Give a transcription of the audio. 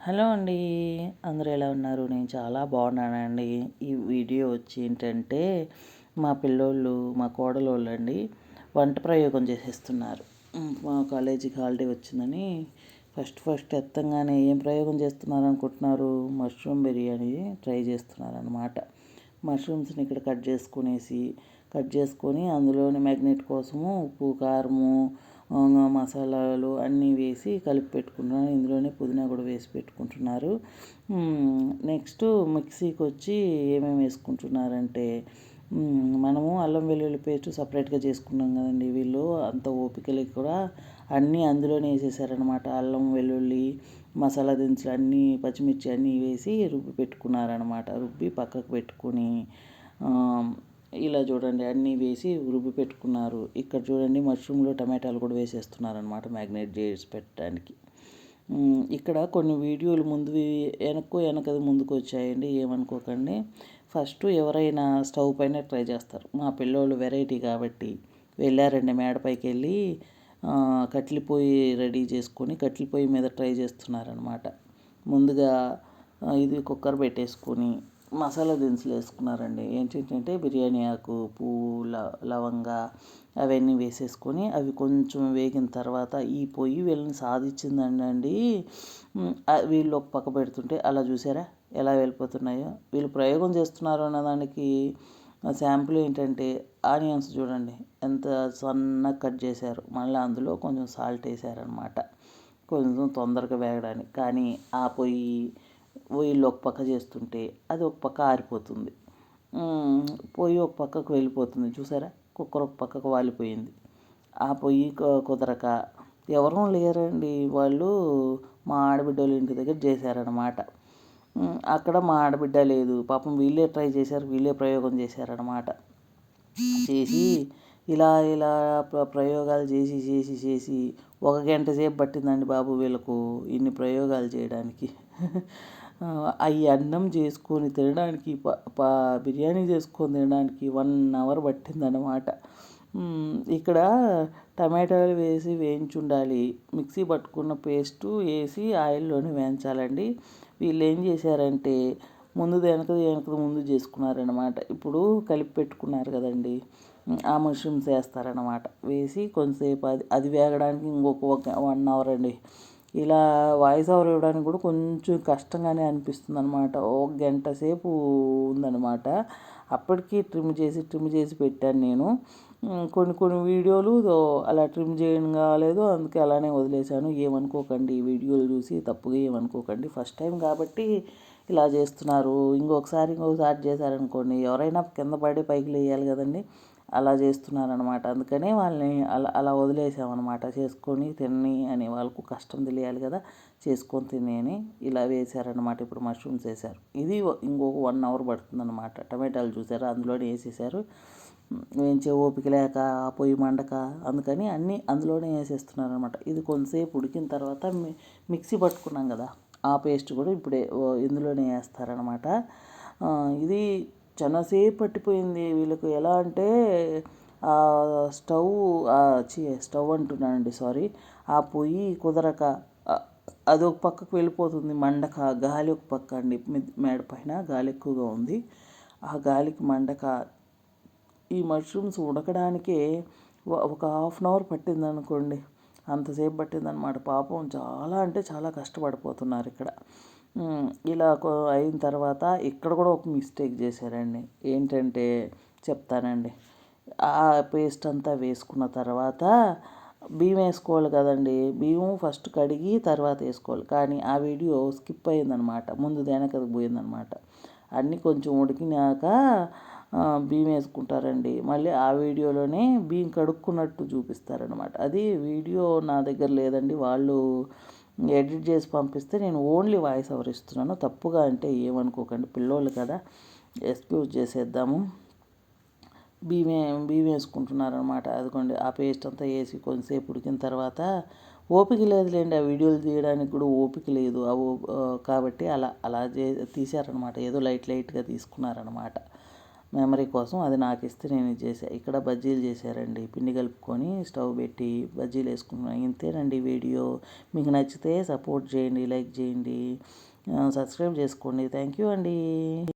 Hello అండి. అందరూ ఎలా ఉన్నారు? నేను చాలా బాగున్నానండి. ఈ వీడియో వచ్చి ఏంటంటే మా పిల్లోళ్ళు, మా కోడలోళ్ళండి వంట ప్రయోగం చేసేస్తున్నారు. మా కాలేజీకి హాలిడే వచ్చిందని ఫస్ట్ ఎత్తంగానే ఏం ప్రయోగం చేస్తున్నారు అనుకుంటున్నారు? మష్రూమ్ బిర్యానీ ట్రై చేస్తున్నారనమాట. మష్రూమ్స్ని ఇక్కడ కట్ చేసుకొని అందులోని మ్యాగ్నెట్ కోసము ఉప్పు, కారము, మసాలాలు అన్నీ వేసి కలిపి పెట్టుకుంటున్నారు. ఇందులోనే పుదీనా కూడా వేసి పెట్టుకుంటున్నారు. నెక్స్ట్ మిక్సీకి వచ్చి ఏమేమి వేసుకుంటున్నారంటే మనము అల్లం వెల్లుల్లి పేస్ట్ సపరేట్గా చేసుకున్నాం కదండి. వీళ్ళు అంత ఓపికలకి కూడా అన్నీ అందులోనే వేసేసారనమాట. అల్లం వెల్లుల్లి మసాలా దినుసులు అన్నీ పచ్చిమిర్చి అన్నీ వేసి రుబ్బి పెట్టుకున్నారనమాట. రుబ్బి పక్కకు పెట్టుకుని ఇలా చూడండి అన్నీ వేసి రుబ్బి పెట్టుకున్నారు. ఇక్కడ చూడండి మష్రూమ్లో టమాటాలు కూడా వేసేస్తున్నారనమాట మ్యాగ్నేట్ చేసి పెట్టడానికి. ఇక్కడ కొన్ని వీడియోలు వెనకది ముందుకు వచ్చాయండి, ఏమనుకోకండి. ఫస్ట్ ఎవరైనా స్టవ్ పైన ట్రై చేస్తారు. మా పిల్లోళ్ళు వెరైటీ కాబట్టి వెళ్ళారండి, మేడపైకి వెళ్ళి కట్టెల పొయ్యి రెడీ చేసుకొని కట్టెల పొయ్యి మీద ట్రై చేస్తున్నారనమాట. ముందుగా ఇది కుక్కర్ పెట్టేసుకొని మసాలా దినుసులు వేసుకున్నారండి. ఏంటంటే బిర్యానీ ఆకు, పువ్వు, లవంగా అవన్నీ వేసేసుకొని అవి కొంచెం వేగిన తర్వాత ఈ పొయ్యి వీళ్ళని సాధించిందండి. వీళ్ళు ఒక పక్క పెడుతుంటే అలా చూసారా ఎలా వెళ్ళిపోతున్నాయో. వీళ్ళు ప్రయోగం చేస్తున్నారు అన్నదానికి శాంపుల్ ఏంటంటే ఆనియన్స్ చూడండి ఎంత సన్నగా కట్ చేశారు. మళ్ళీ అందులో కొంచెం సాల్ట్ వేసారనమాట, కొంచెం తొందరగా వేగడానికి. కానీ ఆ పొయ్యిలో ఒక పక్క చేస్తుంటే అది ఒక పక్క ఆరిపోతుంది. పొయ్యి ఒక పక్కకు వెళ్ళిపోతుంది చూసారా, కుక్కర్ ఒక పక్కకు వాలిపోయింది. ఆ పొయ్యి కుదరక ఎవరూ లేరండి, వాళ్ళు మా ఆడబిడ్డల ఇంటి దగ్గర చేశారనమాట. అక్కడ మా ఆడబిడ్డ లేదు పాపం, వీళ్ళే ట్రై చేశారు, వీళ్ళే ప్రయోగం చేశారనమాట. చేసి ఇలా ప్రయోగాలు చేసి 1 గంట సేపు పట్టిందండి బాబు వీళ్ళకు ఇన్ని ప్రయోగాలు చేయడానికి. అవి అన్నం చేసుకొని తినడానికి బిర్యానీ చేసుకొని తినడానికి 1 అవర్ పట్టిందనమాట. ఇక్కడ టమాటాలు వేసి వేయించి ఉండాలి, మిక్సీ పట్టుకున్న పేస్టు వేసి ఆయిల్లోనే వేయించాలండి. వీళ్ళు ఏం చేశారంటే ముందు చేసుకున్నారనమాట. ఇప్పుడు కలిపి పెట్టుకున్నారు కదండి, ఆ మష్రూమ్స్ వేస్తారనమాట. వేసి కొంతసేపు అది వేగడానికి ఇంకొక 1 అవర్ అండి. ఇలా వాయిస్ ఓవర్ ఇవ్వడానికి కూడా కొంచెం కష్టంగానే అనిపిస్తుంది అనమాట. 1 గంట సేపు ఉందన్నమాట. అప్పటికి ట్రిమ్ చేసి పెట్టాను నేను. కొన్ని వీడియోలు అలా ట్రిమ్ చేయడం కాలేదు, అందుకే అలానే వదిలేశాను. ఏమనుకోకండి, ఈ వీడియోలు చూసి తప్పుగా ఏమనుకోకండి. ఫస్ట్ టైం కాబట్టి ఇలా చేస్తున్నారు. ఇంకొకసారి చేశారనుకోండి ఎవరైనా కింద పడి పైకి లేయాలి కదండి, అలా చేస్తున్నారనమాట. అందుకనే వాళ్ళని అలా వదిలేసామన్నమాట. చేసుకొని తిని అని వాళ్ళకు కష్టం తెలియాలి కదా, చేసుకొని తిని అని ఇలా వేశారనమాట. ఇప్పుడు మష్రూమ్స్ వేశారు. ఇది ఇంకొక 1 అవర్ పడుతుందన్నమాట. టమాటాలు చూసారా అందులోనే వేసేసారు. వేయించే ఓపిక లేక పొయ్యి మండక అందుకని అన్నీ అందులోనే వేసేస్తున్నారనమాట. ఇది కొంతసేపు ఉడికిన తర్వాత మిక్సీ పట్టుకున్నాం కదా, ఆ పేస్ట్ కూడా ఇప్పుడే ఇందులోనే వేస్తారనమాట. ఇది చాలాసేపు పట్టిపోయింది వీళ్ళకు. ఎలా అంటే స్టవ్ అంటున్నానండి, సారీ, ఆ పొయ్యి కుదరక అది ఒక పక్కకు వెళ్ళిపోతుంది మండక. గాలి ఒక పక్క అండి, మేడ పైన గాలి ఎక్కువగా ఉంది. ఆ గాలికి మండక ఈ మష్రూమ్స్ ఉడకడానికే ఒక 1/2 అవర్ పట్టింది అనుకోండి, అంతసేపు పట్టిందనమాట. పాపం చాలా అంటే చాలా కష్టపడిపోతున్నారు ఇక్కడ. ఇలా అయిన తర్వాత ఇక్కడ కూడా ఒక మిస్టేక్ చేశారండి. ఏంటంటే చెప్తానండి. ఆ పేస్ట్ అంతా వేసుకున్న తర్వాత బియ్యం వేసుకోవాలి కదండి, బియ్యం ఫస్ట్ కడిగి తర్వాత వేసుకోవాలి. కానీ ఆ వీడియో స్కిప్ అయిందనమాట, ముందు వెనకది పోయిందనమాట. అన్నీ కొంచెం ఉడికినాక బియ్యం వేసుకుంటారండి. మళ్ళీ ఆ వీడియోలోనే బియ్యం కడుక్కున్నట్టు చూపిస్తారనమాట. అది వీడియో నా దగ్గర లేదండి, వాళ్ళు ఎడిట్ చేసి పంపిస్తే నేను ఓన్లీ వాయిస్ ఓవర్ ఇస్తున్నాను. తప్పుగా అంటే ఏమనుకోకండి, పిల్లోళ్ళు కదా, ఎక్స్క్యూజ్ చేసేద్దాము. బియ్యం వేసుకుంటున్నారనమాట. అదిగోండి ఆ పేస్ట్ అంతా వేసి కొంతసేపు ఉడికిన తర్వాత ఓపిక లేదులేండి, ఆ వీడియోలు తీయడానికి కూడా ఓపిక లేదు కాబట్టి అలా తీశారనమాట. ఏదో లైట్గా తీసుకున్నారనమాట. మెమరీ కోసం అది నాకు ఇస్తే నేను ఇది చేశాను. ఇక్కడ బజ్జీలు చేశారండి, పిండి కలుపుకొని స్టవ్ పెట్టి బజ్జీలు వేసుకున్నాను. ఇంతేనండి వీడియో. మీకు నచ్చితే సపోర్ట్ చేయండి, లైక్ చేయండి, సబ్స్క్రైబ్ చేసుకోండి. థ్యాంక్ యూ అండి.